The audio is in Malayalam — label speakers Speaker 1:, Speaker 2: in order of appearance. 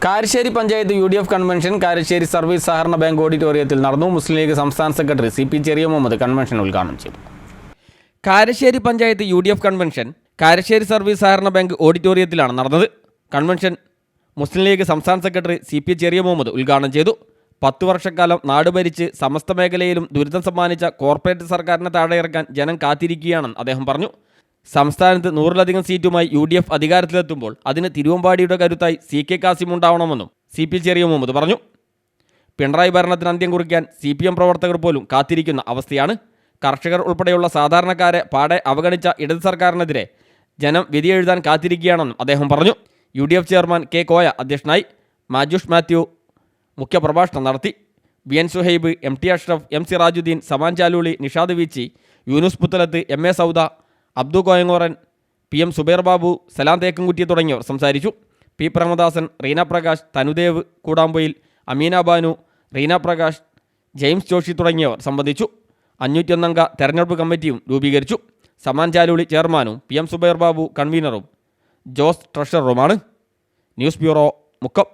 Speaker 1: Karassery panchayat UDF convention Karassery service സഹകരണ ബാങ്ക് ഓഡിറ്റോറിയത്തിൽ നടന്നു. മുസ്ലിം ലീഗ് സംസ്ഥാന സെക്രട്ടറി CP ചെറിയ മുഹമ്മദ് കൺവെൻഷൻ ഉദ്ഘാടനം ചെയ്തു. Karassery panchayat UDF convention Karassery service സഹകരണ ബാങ്ക് ഓഡിറ്റോറിയത്തിലാണ് നടന്നത്. കൺവെൻഷൻ മുസ്ലിം ലീഗ് സംസ്ഥാന സെക്രട്ടറി CP ചെറിയ മുഹമ്മദ് ഉദ്ഘാടനം ചെയ്തു. 10 വർഷക്കാലം നാടുഭരിച്ച് സമസ്ത മേഖലയിലും ദുരിതം സമ്മാനിച്ച കോർപ്പറേറ്റ് സർക്കാരിനെ താഴെയിറക്കാൻ ജനം കാത്തിരിക്കുകയാണെന്ന് അദ്ദേഹം പറഞ്ഞു. സംസ്ഥാനത്ത് 100-ലധികം സീറ്റുമായി UDF അധികാരത്തിലെത്തുമ്പോൾ അതിന് തിരുവമ്പാടിയുടെ കരുത്തായി CK കാസിം ഉണ്ടാവണമെന്നും CP ചെറിയ മുഹമ്മദ് പറഞ്ഞു. പിണറായി ഭരണത്തിന് അന്ത്യം കുറിക്കാൻ CPM പ്രവർത്തകർ പോലും കാത്തിരിക്കുന്ന അവസ്ഥയാണ്. കർഷകർ ഉൾപ്പെടെയുള്ള സാധാരണക്കാരെ പാടെ അവഗണിച്ച ഇടത് സർക്കാരിനെതിരെ ജനം വിധിയെഴുതാൻ കാത്തിരിക്കുകയാണെന്നും അദ്ദേഹം പറഞ്ഞു. UDF ചെയർമാൻ K കോയ അധ്യക്ഷനായി. മാജുഷ് മാത്യു മുഖ്യപ്രഭാഷണം നടത്തി. BN Suhaib, MT Ashraf, M Sirajuddin, Zaman Chaluli, Nishad Veechi, Yunus Puthalath, MA Sauda, Abdu Koyangoran, PM Subair Babu, സലാം തേക്കൻകുറ്റി തുടങ്ങിയവർ സംസാരിച്ചു. P പ്രേമദാസൻ, റീന പ്രകാശ്, തനുദേവ് കൂടാമ്പൊയിൽ, അമീന ബാനു, റീന പ്രകാശ്, ജെയിംസ് ജോഷി തുടങ്ങിയവർ സംബന്ധിച്ചു. 501 അംഗ തെരഞ്ഞെടുപ്പ് കമ്മിറ്റിയും രൂപീകരിച്ചു. സമാൻ ചാലൂളി ചെയർമാനും PM സുബൈർ ബാബു കൺവീനറും ജോസ് ട്രഷററുമാണ്. News bureau, Mukkam.